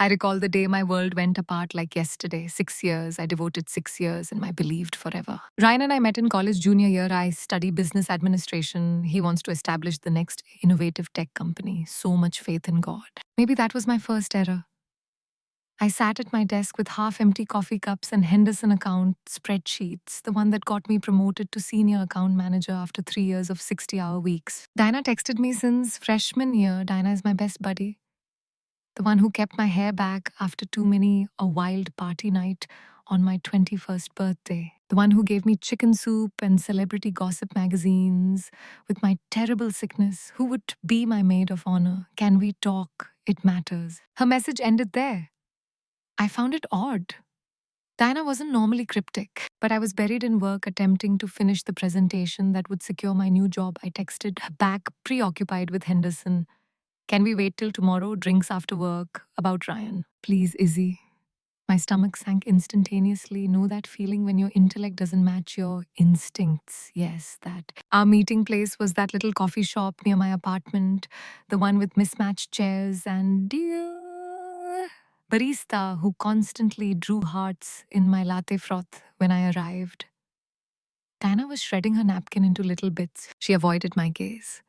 I recall the day my world went apart like yesterday. 6 years. I devoted 6 years and I believed forever. Ryan and I met in college junior year. I study business administration. He wants to establish the next innovative tech company. So much faith in God. Maybe that was my first error. I sat at my desk with half-empty coffee cups and Henderson account spreadsheets, the one that got me promoted to senior account manager after 3 years of 60-hour weeks. Dinah texted me since freshman year. Dinah is my best buddy. The one who kept my hair back after too many a wild party night on my 21st birthday. The one who gave me chicken soup and celebrity gossip magazines with my terrible sickness. Who would be my maid of honor? Can we talk? It matters. Her message ended there. I found it odd. Diana wasn't normally cryptic, but I was buried in work attempting to finish the presentation that would secure my new job. I texted back, preoccupied with Henderson. Can we wait till tomorrow? Drinks after work. About Ryan. Please, Izzy. My stomach sank instantaneously. Know that feeling when your intellect doesn't match your instincts? Yes, that. Our meeting place was that little coffee shop near my apartment, the one with mismatched chairs and dear barista who constantly drew hearts in my latte froth when I arrived. Diana was shredding her napkin into little bits. She avoided my gaze.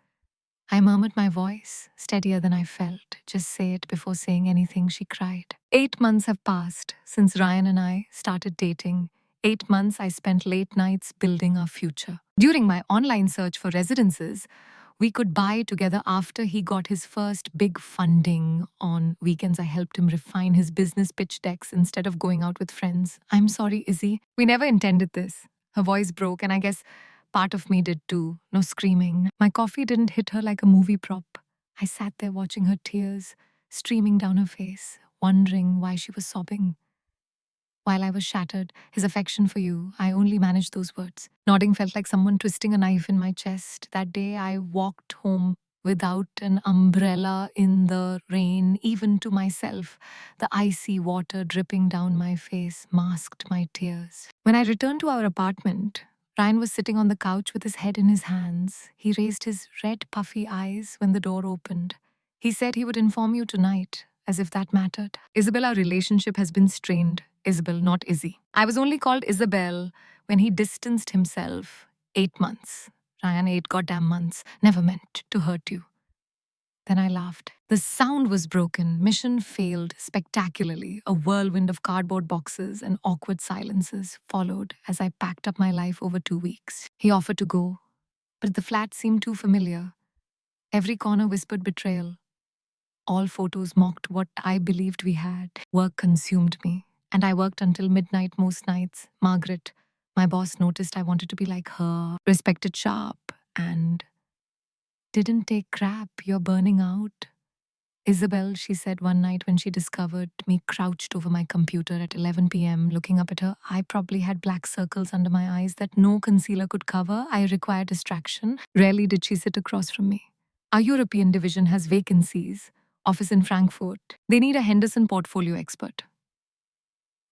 I murmured my voice, steadier than I felt. Just say it before saying anything, she cried. 8 months have passed since Ryan and I started dating. 8 months I spent late nights building our future. During my online search for residences, we could buy together after he got his first big funding. On weekends, I helped him refine his business pitch decks instead of going out with friends. I'm sorry, Izzy. We never intended this. Her voice broke, and I guess part of me did too. No screaming. My coffee didn't hit her like a movie prop. I sat there watching her tears streaming down her face, wondering why she was sobbing. While I was shattered, his affection for you, I only managed those words. Nodding felt like someone twisting a knife in my chest. That day I walked home without an umbrella in the rain, even to myself. The icy water dripping down my face masked my tears. When I returned to our apartment, Ryan was sitting on the couch with his head in his hands. He raised his red, puffy eyes when the door opened. He said he would inform you tonight, as if that mattered. Isabel, our relationship has been strained. Isabel, not Izzy. I was only called Isabel when he distanced himself. 8 months. Ryan, 8 goddamn months. Never meant to hurt you. Then I laughed. The sound was broken. Mission failed spectacularly. A whirlwind of cardboard boxes and awkward silences followed as I packed up my life over 2 weeks. He offered to go, but the flat seemed too familiar. Every corner whispered betrayal. All photos mocked what I believed we had. Work consumed me, and I worked until midnight most nights. Margaret, my boss, noticed I wanted to be like her, respected sharp, and didn't take crap. You're burning out. Isabel, she said one night when she discovered me crouched over my computer at 11 p.m. looking up at her. I probably had black circles under my eyes that no concealer could cover. I required distraction. Rarely did she sit across from me. Our European division has vacancies. Office in Frankfurt. They need a Henderson portfolio expert.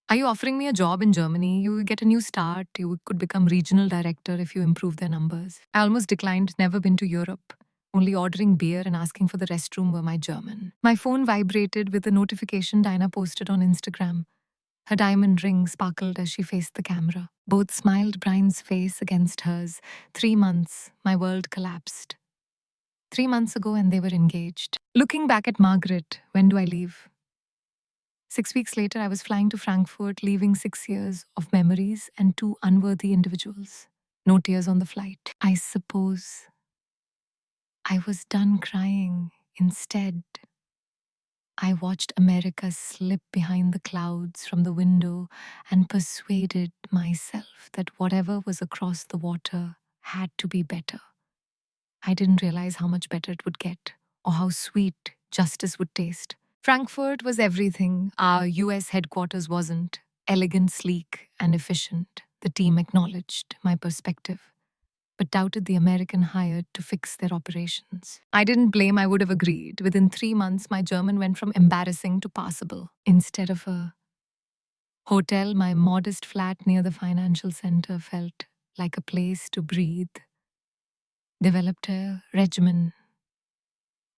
Are you offering me a job in Germany? You get a new start. You could become regional director if you improve their numbers. I almost declined, never been to Europe. Only ordering beer and asking for the restroom were my German. My phone vibrated with a notification Dinah posted on Instagram. Her diamond ring sparkled as she faced the camera. Both smiled, Brian's face against hers. 3 months, my world collapsed. 3 months ago and they were engaged. Looking back at Margaret, when do I leave? 6 weeks later, I was flying to Frankfurt, leaving 6 years of memories and 2 unworthy individuals. No tears on the flight. I suppose I was done crying. Instead, I watched America slip behind the clouds from the window and persuaded myself that whatever was across the water had to be better. I didn't realize how much better it would get, or how sweet justice would taste. Frankfurt was everything our US headquarters wasn't. Elegant, sleek, and efficient. The team acknowledged my perspective, but doubted the American hired to fix their operations. I didn't blame, I would have agreed. Within 3 months, my German went from embarrassing to passable. Instead of a hotel, my modest flat near the financial center felt like a place to breathe. Developed a regimen.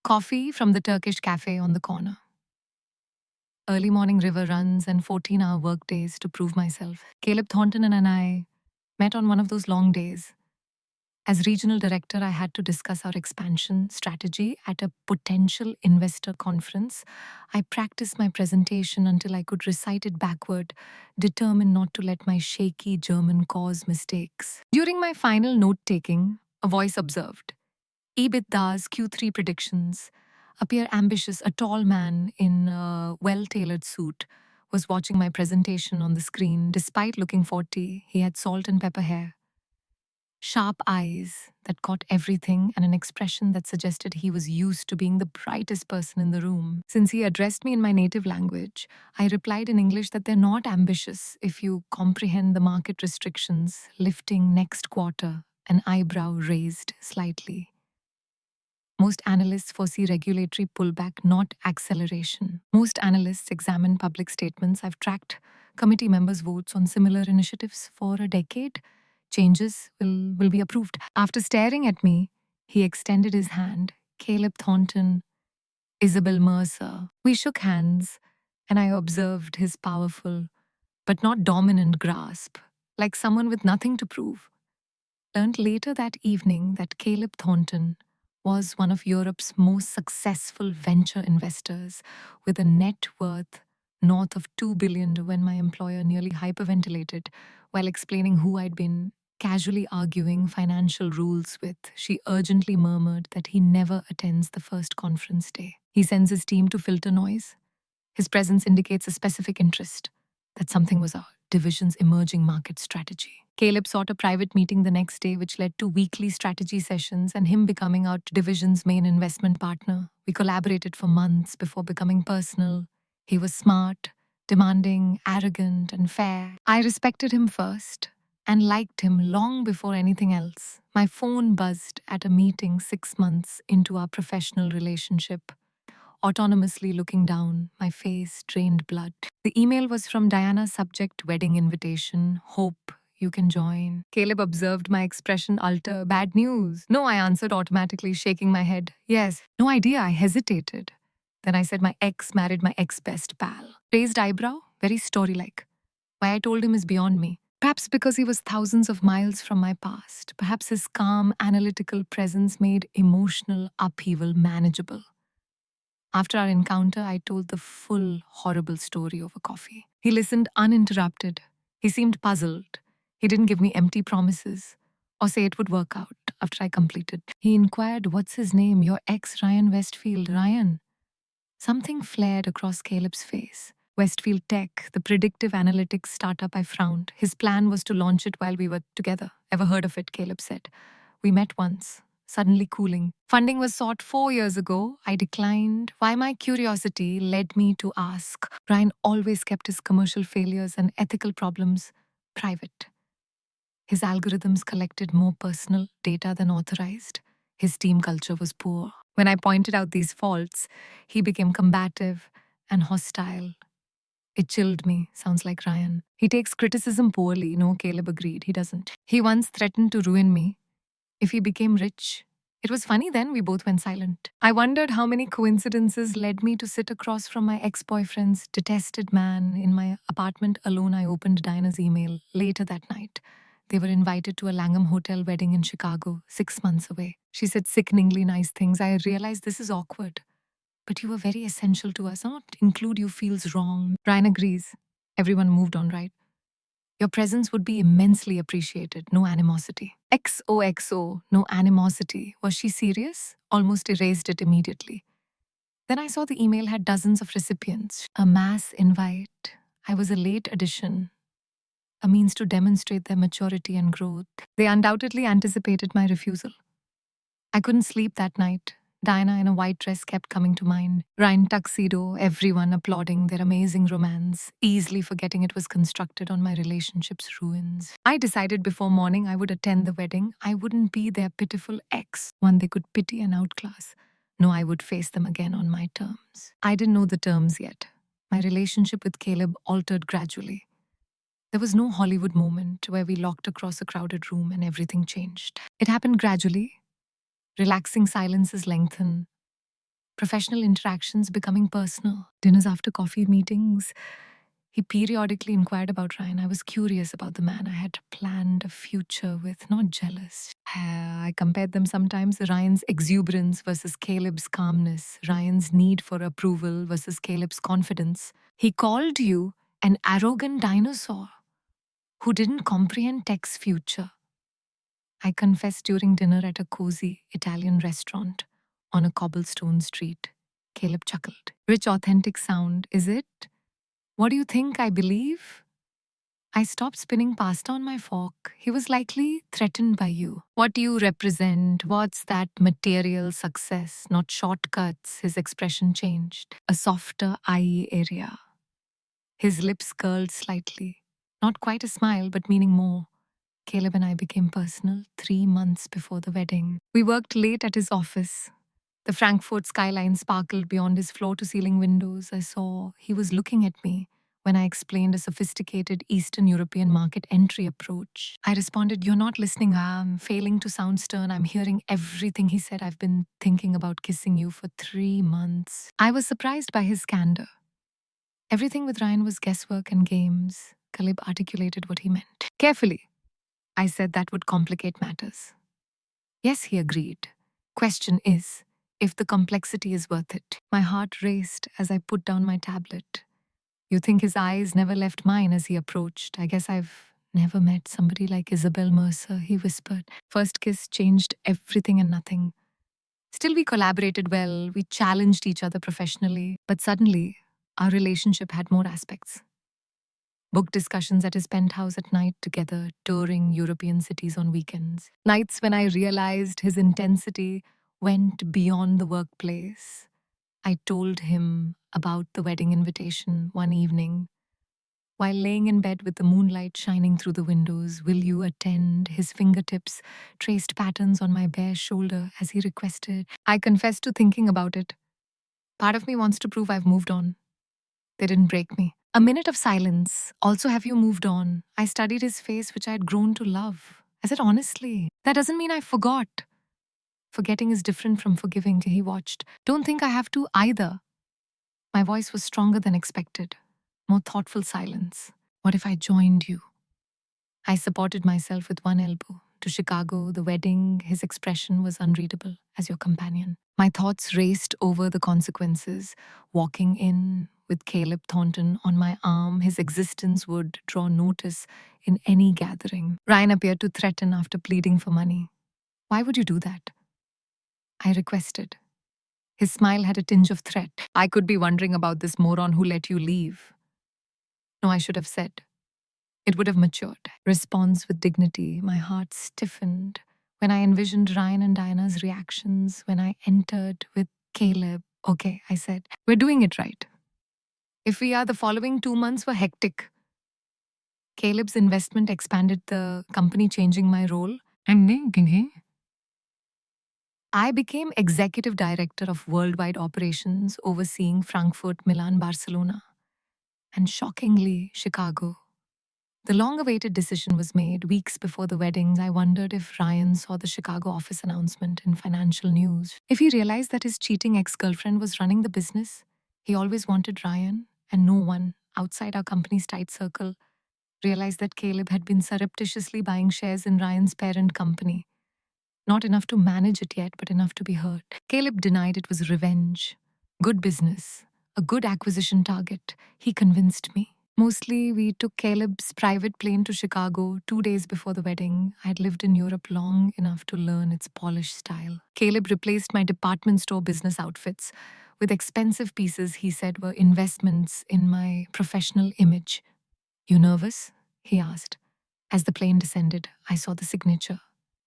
Coffee from the Turkish cafe on the corner. early morning river runs, and 14-hour work days to prove myself. Caleb Thornton and I met on one of those long days. As regional director, I had to discuss our expansion strategy at a potential investor conference. I practiced my presentation until I could recite it backward, determined not to let my shaky German cause mistakes. During my final note taking, a voice observed, EBITDA's Q3 predictions appear ambitious. A tall man in a well tailored suit was watching my presentation on the screen. Despite looking 40, he had salt and pepper hair, sharp eyes that caught everything, and an expression that suggested he was used to being the brightest person in the room. Since he addressed me in my native language, I replied in English that they're not ambitious if you comprehend the market restrictions, lifting next quarter, an eyebrow raised slightly. Most analysts foresee regulatory pullback, not acceleration. Most analysts examine public statements. I've tracked committee members' votes on similar initiatives for a decade. Changes will be approved. After staring at me, he extended his hand. Caleb Thornton, Isabel Mercer. We shook hands, and I observed his powerful but not dominant grasp, like someone with nothing to prove. Learned later that evening that Caleb Thornton was one of Europe's most successful venture investors with a net worth north of $2 billion when my employer nearly hyperventilated while explaining who I'd been casually arguing financial rules with. She urgently murmured that he never attends the first conference day. He sends his team to filter noise. His presence indicates a specific interest, that something was our division's emerging market strategy. Caleb sought a private meeting the next day, which led to weekly strategy sessions and him becoming our division's main investment partner. We collaborated for months before becoming personal. He was smart, demanding, arrogant, and fair. I respected him first and liked him long before anything else. My phone buzzed at a meeting 6 months into our professional relationship. Autonomously looking down, my face drained blood. The email was from Diana, subject wedding invitation. Hope you can join. Caleb observed my expression alter. Bad news. No, I answered automatically, shaking my head. Yes. No idea, I hesitated. Then I said my ex married my ex-best pal. Raised eyebrow, very story-like. Why I told him is beyond me. Perhaps because he was thousands of miles from my past. Perhaps his calm, analytical presence made emotional upheaval manageable. After our encounter, I told the full, horrible story over coffee. He listened uninterrupted. He seemed puzzled. He didn't give me empty promises or say it would work out after I completed. He inquired, "What's his name? Your ex, Ryan Westfield." Ryan. Something flared across Caleb's face. Westfield Tech, the predictive analytics startup. I frowned. His plan was to launch it while we were together. Ever heard of it? Caleb said. We met once. Suddenly cooling. Funding was sought 4 years ago. I declined. Why? My curiosity led me to ask. Ryan always kept his commercial failures and ethical problems private. His algorithms collected more personal data than authorized. His team culture was poor. When I pointed out these faults, he became combative and hostile. It chilled me. Sounds like Ryan. He takes criticism poorly. No, Caleb agreed. He doesn't. He once threatened to ruin me if he became rich. It was funny then, we both went silent. I wondered how many coincidences led me to sit across from my ex-boyfriend's detested man in my apartment alone. I opened Diana's email later that night. They were invited to a Langham Hotel wedding in Chicago, 6 months away. She said sickeningly nice things. I realized this is awkward. But you were very essential to us. Not include you feels wrong. Ryan agrees. Everyone moved on, right? Your presence would be immensely appreciated. No animosity. XOXO, no animosity. Was she serious? Almost erased it immediately. Then I saw the email had dozens of recipients. A mass invite. I was a late addition. A means to demonstrate their maturity and growth. They undoubtedly anticipated my refusal. I couldn't sleep that night. Diana in a white dress kept coming to mind. Ryan tuxedo, everyone applauding their amazing romance, easily forgetting it was constructed on my relationship's ruins. I decided before morning I would attend the wedding. I wouldn't be their pitiful ex, one they could pity and outclass. No, I would face them again on my terms. I didn't know the terms yet. My relationship with Caleb altered gradually. There was no Hollywood moment where we locked across a crowded room and everything changed. It happened gradually. Relaxing silences lengthen. Professional interactions becoming personal. Dinners after coffee meetings. He periodically inquired about Ryan. I was curious about the man I had planned a future with, not jealous. I compared them sometimes. Ryan's exuberance versus Caleb's calmness. Ryan's need for approval versus Caleb's confidence. He called you an arrogant dinosaur who didn't comprehend tech's future. I confessed during dinner at a cozy Italian restaurant on a cobblestone street. Caleb chuckled. Rich, authentic sound, is it? What do you think I believe? I stopped spinning pasta on my fork. He was likely threatened by you. What do you represent? What's that material success? Not shortcuts. His expression changed. A softer eye area. His lips curled slightly. Not quite a smile, but meaning more. Caleb and I became personal 3 months before the wedding. We worked late at his office. The Frankfurt skyline sparkled beyond his floor to ceiling windows. I saw he was looking at me when I explained a sophisticated Eastern European market entry approach. I responded, "You're not listening. I'm failing to sound stern. I'm hearing everything he said. I've been thinking about kissing you for 3 months." I was surprised by his candor. Everything with Ryan was guesswork and games. Caleb articulated what he meant. Carefully, I said that would complicate matters. Yes, he agreed. Question is, if the complexity is worth it. My heart raced as I put down my tablet. You think his eyes never left mine as he approached. I guess I've never met somebody like Isabel Mercer, he whispered. First kiss changed everything and nothing. Still, we collaborated well. We challenged each other professionally. But suddenly, our relationship had more aspects. Book discussions at his penthouse at night together, touring European cities on weekends. Nights when I realized his intensity went beyond the workplace. I told him about the wedding invitation one evening. While laying in bed with the moonlight shining through the windows, "Will you attend?" His fingertips traced patterns on my bare shoulder as he requested. I confessed to thinking about it. Part of me wants to prove I've moved on. They didn't break me. A minute of silence. Also, have you moved on? I studied his face, which I had grown to love. I said, honestly, that doesn't mean I forgot. Forgetting is different from forgiving, he watched. Don't think I have to either. My voice was stronger than expected. More thoughtful silence. What if I joined you? I supported myself with one elbow. To Chicago, the wedding, his expression was unreadable as your companion. My thoughts raced over the consequences. Walking in with Caleb Thornton on my arm, his existence would draw notice in any gathering. Ryan appeared to threaten after pleading for money. Why would you do that? I requested. His smile had a tinge of threat. I could be wondering about this moron who let you leave. No, I should have said. It would have matured. Response with dignity. My heart stiffened when I envisioned Ryan and Diana's reactions when I entered with Caleb. Okay, I said, we're doing it right. If we are, the following 2 months were hectic. Caleb's investment expanded the company, changing my role. I became executive director of worldwide operations, overseeing Frankfurt, Milan, Barcelona, and shockingly, Chicago. The long-awaited decision was made. Weeks before the wedding, I wondered if Ryan saw the Chicago office announcement in financial news. If he realized that his cheating ex-girlfriend was running the business. He always wanted Ryan, and no one outside our company's tight circle realized that Caleb had been surreptitiously buying shares in Ryan's parent company. Not enough to manage it yet, but enough to be heard. Caleb denied it was revenge. Good business. A good acquisition target. He convinced me. Mostly, we took Caleb's private plane to Chicago 2 days before the wedding. I had lived in Europe long enough to learn its polished style. Caleb replaced my department store business outfits with expensive pieces he said were investments in my professional image. You nervous? He asked. As the plane descended, I saw the signature,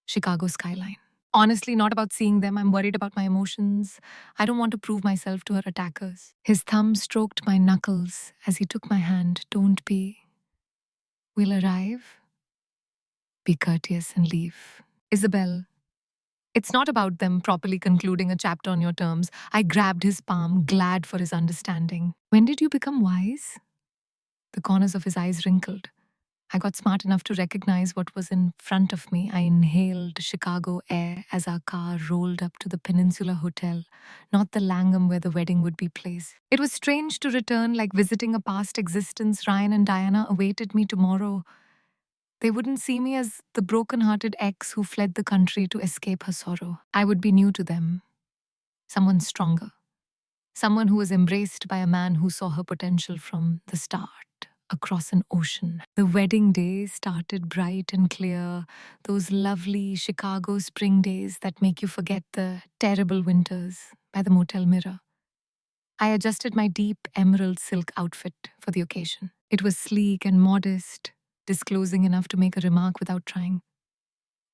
Chicago skyline. Honestly, not about seeing them. I'm worried about my emotions. I don't want to prove myself to her attackers. His thumb stroked my knuckles as he took my hand. Don't be. We'll arrive. Be courteous and leave. Isabel, it's not about them properly concluding a chapter on your terms. I grabbed his palm, glad for his understanding. When did you become wise? The corners of his eyes wrinkled. I got smart enough to recognize what was in front of me. I inhaled Chicago air as our car rolled up to the Peninsula Hotel, not the Langham where the wedding would be placed. It was strange to return, like visiting a past existence. Ryan and Diana awaited me tomorrow. They wouldn't see me as the broken-hearted ex who fled the country to escape her sorrow. I would be new to them, someone stronger. Someone who was embraced by a man who saw her potential from the start, across an ocean. The wedding day started bright and clear, those lovely Chicago spring days that make you forget the terrible winters by the motel mirror. I adjusted my deep emerald silk outfit for the occasion. It was sleek and modest, disclosing enough to make a remark without trying.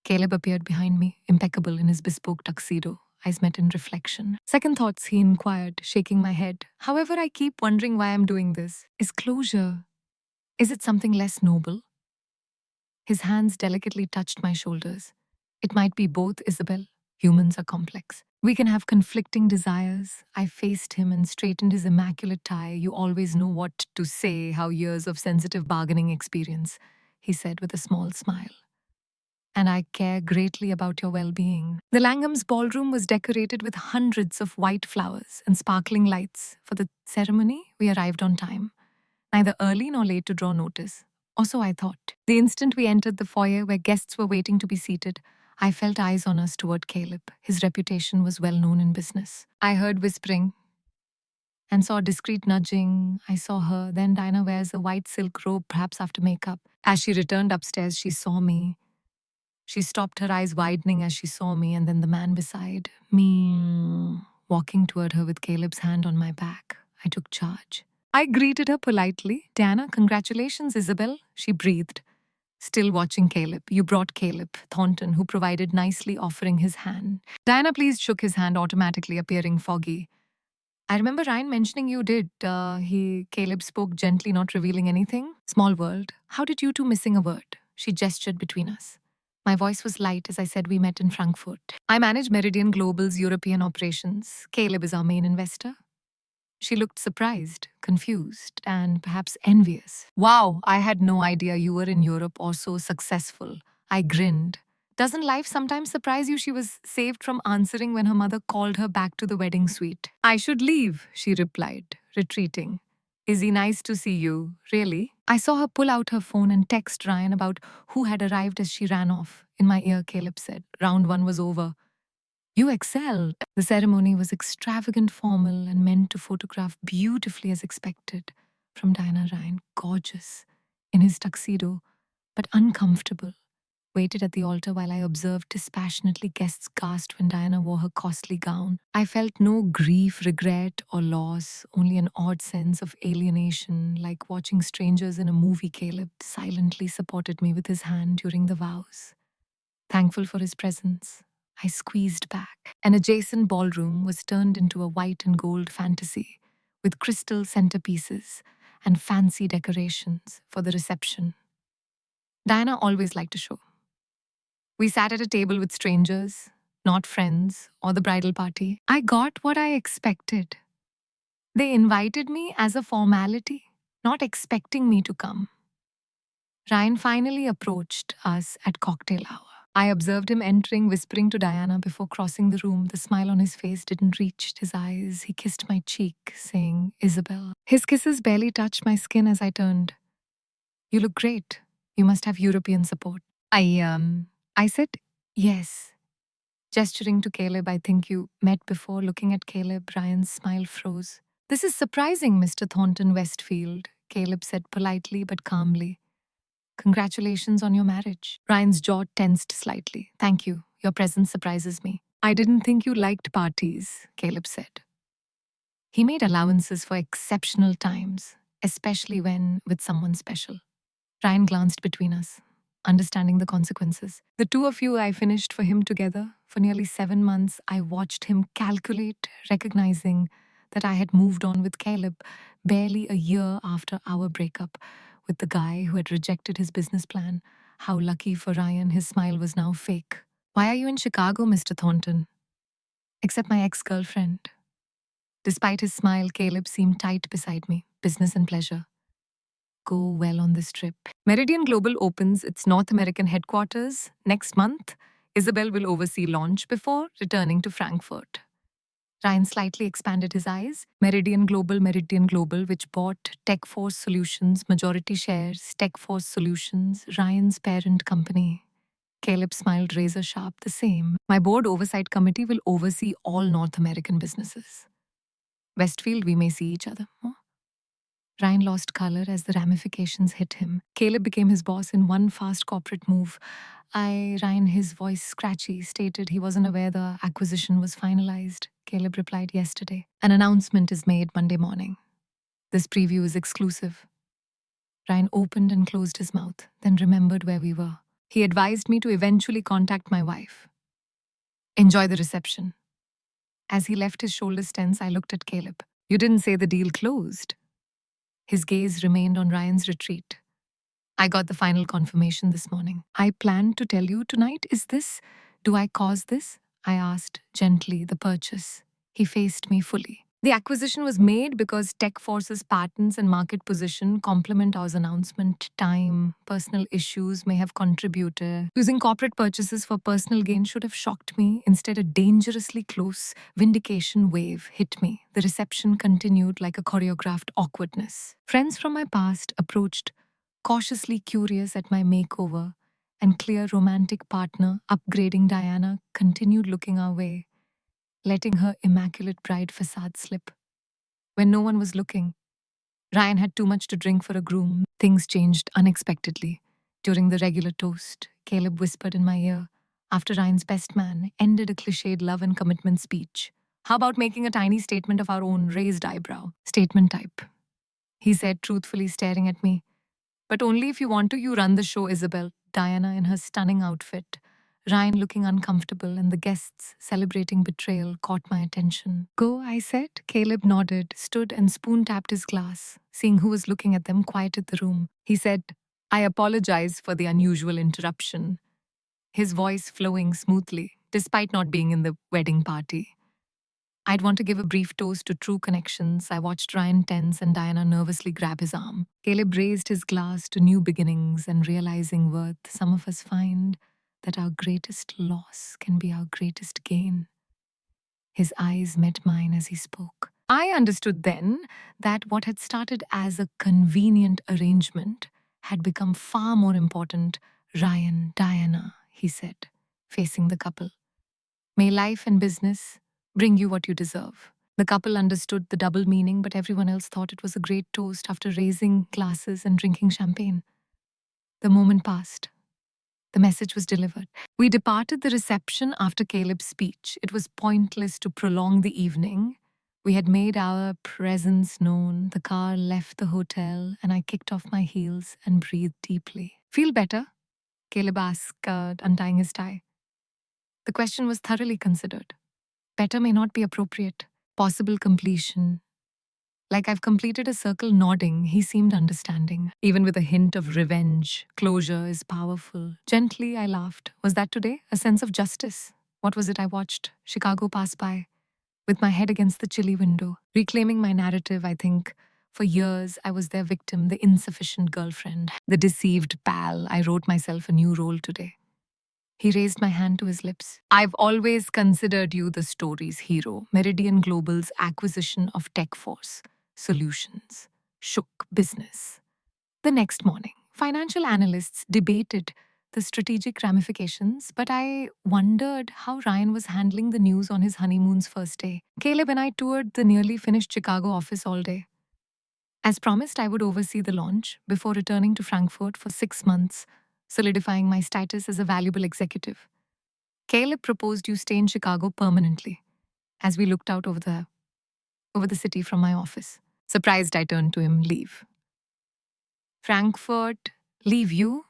Caleb appeared behind me, impeccable in his bespoke tuxedo. Eyes met in reflection. Second thoughts, he inquired, shaking my head. However, I keep wondering why I'm doing this. Is closure? Is it something less noble? His hands delicately touched my shoulders. It might be both, Isabel. Humans are complex. We can have conflicting desires. I faced him and straightened his immaculate tie. You always know what to say, how years of sensitive bargaining experience, he said with a small smile. And I care greatly about your well-being. The Langham's ballroom was decorated with hundreds of white flowers and sparkling lights. For the ceremony, we arrived on time, neither early nor late to draw notice. Or so I thought. The instant we entered the foyer where guests were waiting to be seated, I felt eyes on us toward Caleb. His reputation was well known in business. I heard whispering and saw a discreet nudging. I saw her. Then Dinah wears a white silk robe, perhaps after makeup. As she returned upstairs, she saw me. She stopped, her eyes widening as she saw me, and then the man beside me walking toward her with Caleb's hand on my back. I took charge. I greeted her politely. Diana, congratulations, Isabel, she breathed, still watching Caleb. You brought Caleb, Thornton, who provided nicely, offering his hand. Diana pleased shook his hand, automatically appearing foggy. I remember Ryan mentioning you did. Caleb spoke gently, not revealing anything. Small world. How did you two missing a word? She gestured between us. My voice was light as I said we met in Frankfurt. I manage Meridian Global's European operations. Caleb is our main investor. She looked surprised, confused, and perhaps envious. Wow, I had no idea you were in Europe or so successful. I grinned. Doesn't life sometimes surprise you? She was saved from answering when her mother called her back to the wedding suite. I should leave, she replied, retreating. Izzy, nice to see you. Really? I saw her pull out her phone and text Ryan about who had arrived as she ran off. In my ear, Caleb said, round one was over. You excelled. The ceremony was extravagant, formal, and meant to photograph beautifully as expected. From Diana Ryan, gorgeous, in his tuxedo, but uncomfortable. Waited at the altar while I observed dispassionately. Guests gasped when Diana wore her costly gown. I felt no grief, regret, or loss, only an odd sense of alienation, like watching strangers in a movie. Caleb silently supported me with his hand during the vows. Thankful for his presence, I squeezed back. An adjacent ballroom was turned into a white and gold fantasy, with crystal centerpieces and fancy decorations for the reception. Diana always liked to show. We sat at a table with strangers, not friends, or the bridal party. I got what I expected. They invited me as a formality, not expecting me to come. Ryan finally approached us at cocktail hour. I observed him entering, whispering to Diana before crossing the room. The smile on his face didn't reach his eyes. He kissed my cheek, saying, Isabel. His kisses barely touched my skin as I turned. You look great. You must have European support. I said, yes. Gesturing to Caleb, I think you met before. Looking at Caleb, Ryan's smile froze. This is surprising, Mr. Thornton Westfield, Caleb said politely but calmly. Congratulations on your marriage. Ryan's jaw tensed slightly. Thank you. Your presence surprises me. I didn't think you liked parties, Caleb said. He made allowances for exceptional times, especially when with someone special. Ryan glanced between us, understanding the consequences. The two of you, I finished for him together. For nearly 7 months, I watched him calculate, recognizing that I had moved on with Caleb barely a year after our breakup with the guy who had rejected his business plan. How lucky for Ryan, his smile was now fake. Why are you in Chicago, Mr. Thornton? Except my ex-girlfriend. Despite his smile, Caleb seemed tight beside me, business and pleasure. go well on this trip. Meridian Global opens its North American headquarters next month. Isabel will oversee launch before returning to Frankfurt. Ryan slightly expanded his eyes. Meridian Global, which bought TechForce Solutions, majority shares, TechForce Solutions, Ryan's parent company. Caleb smiled razor sharp, the same. My board oversight committee will oversee all North American businesses. Westfield, we may see each other more. Ryan lost color as the ramifications hit him. Caleb became his boss in one fast corporate move. Ryan, his voice scratchy, stated he wasn't aware the acquisition was finalized. Caleb replied yesterday. An announcement is made Monday morning. This preview is exclusive. Ryan opened and closed his mouth, then remembered where we were. He advised me to eventually contact my wife. Enjoy the reception. As he left his shoulders tense, I looked at Caleb. You didn't say the deal closed. His gaze remained on Ryan's retreat. I got the final confirmation this morning. I planned to tell you tonight. Do I cause this? I asked gently the purchase. He faced me fully. The acquisition was made because TechForce's patents and market position complement our announcement. Time, personal issues may have contributed. Using corporate purchases for personal gain should have shocked me. Instead, a dangerously close vindication wave hit me. The reception continued like a choreographed awkwardness. Friends from my past approached, cautiously curious at my makeover, and clear romantic partner, upgrading Diana, continued looking our way, letting her immaculate bride facade slip. When no one was looking, Ryan had too much to drink for a groom. Things changed unexpectedly. During the regular toast, Caleb whispered in my ear, after Ryan's best man ended a cliched love and commitment speech. How about making a tiny statement of our own? Raised eyebrow. Statement type. He said truthfully, staring at me. But only if you want to, you run the show, Isabel. Diana in her stunning outfit, Ryan looking uncomfortable, and the guests celebrating betrayal caught my attention. Go, I said. Caleb nodded, stood and spoon-tapped his glass. Seeing who was looking at them quieted the room. He said, I apologize for the unusual interruption. His voice flowing smoothly, despite not being in the wedding party. I'd want to give a brief toast to true connections. I watched Ryan tense and Diana nervously grab his arm. Caleb raised his glass to new beginnings and realizing worth. Some of us find that our greatest loss can be our greatest gain. His eyes met mine as he spoke. I understood then that what had started as a convenient arrangement had become far more important. Ryan, Diana, he said, facing the couple. May life and business bring you what you deserve. The couple understood the double meaning, but everyone else thought it was a great toast after raising glasses and drinking champagne. The moment passed. The message was delivered. We departed the reception after Caleb's speech. It was pointless to prolong the evening. We had made our presence known. The car left the hotel, and I kicked off my heels and breathed deeply. Feel better? Caleb asked, untying his tie. The question was thoroughly considered. Better may not be appropriate. Possible completion. Like I've completed a circle, nodding, he seemed understanding. Even with a hint of revenge, closure is powerful. Gently, I laughed. Was that today? A sense of justice. What was it I watched? Chicago pass by. With my head against the chilly window. Reclaiming my narrative, I think. For years, I was their victim, the insufficient girlfriend, the deceived pal. I wrote myself a new role today. He raised my hand to his lips. I've always considered you the story's hero. Meridian Global's acquisition of TechForce Solutions shook business. The next morning, financial analysts debated the strategic ramifications, but I wondered how Ryan was handling the news on his honeymoon's first day. Caleb and I toured the nearly finished Chicago office all day. As promised, I would oversee the launch before returning to Frankfurt for 6 months, solidifying my status as a valuable executive. Caleb proposed you stay in Chicago permanently. As we looked out over the city from my office. Surprised, I turned to him, leave. Frankfurt, leave you?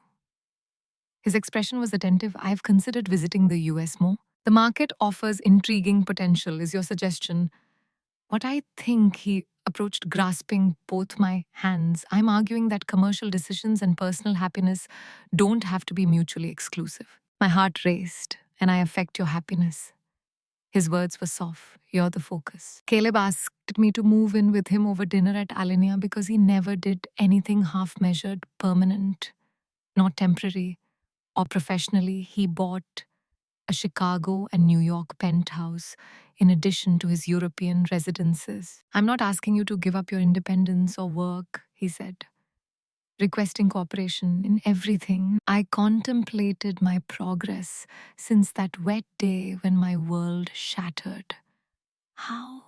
His expression was attentive. I've considered visiting the US more. The market offers intriguing potential, is your suggestion. What I think, he approached, grasping both my hands. I'm arguing that commercial decisions and personal happiness don't have to be mutually exclusive. My heart raced, and I affect your happiness. His words were soft. You're the focus. Caleb asked me to move in with him over dinner at Alinea because he never did anything half measured, permanent, not temporary, or professionally. He bought a Chicago and New York penthouse in addition to his European residences. I'm not asking you to give up your independence or work, he said, requesting cooperation in everything. I contemplated my progress since that wet day when my world shattered. How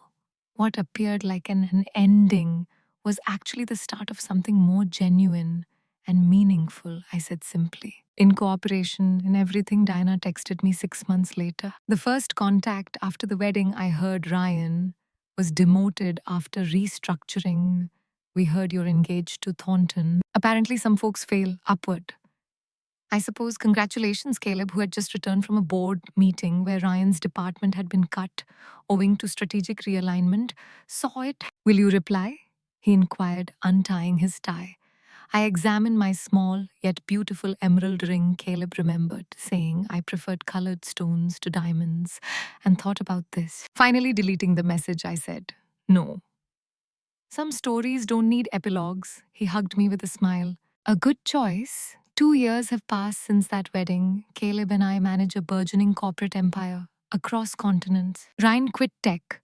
what appeared like an ending was actually the start of something more genuine and meaningful, I said simply. In cooperation in everything, Diana texted me 6 months later. The first contact after the wedding, I heard Ryan was demoted after restructuring. We heard you're engaged to Thornton. Apparently, some folks fail upward. I suppose congratulations, Caleb, who had just returned from a board meeting where Ryan's department had been cut owing to strategic realignment, saw it. Will you reply? He inquired, untying his tie. I examined my small yet beautiful emerald ring, Caleb remembered, saying I preferred colored stones to diamonds, and thought about this. Finally, deleting the message, I said, no. Some stories don't need epilogues. He hugged me with a smile. A good choice. 2 years have passed since that wedding. Caleb and I manage a burgeoning corporate empire across continents. Ryan quit tech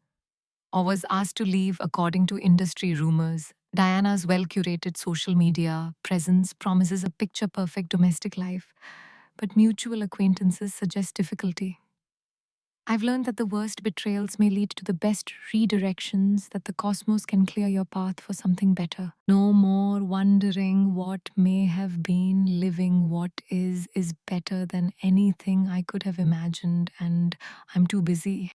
or was asked to leave according to industry rumors. Diana's well curated social media presence promises a picture perfect domestic life, but mutual acquaintances suggest difficulty. I've learned that the worst betrayals may lead to the best redirections, that the cosmos can clear your path for something better. No more wondering what may have been, living what is better than anything I could have imagined, and I'm too busy.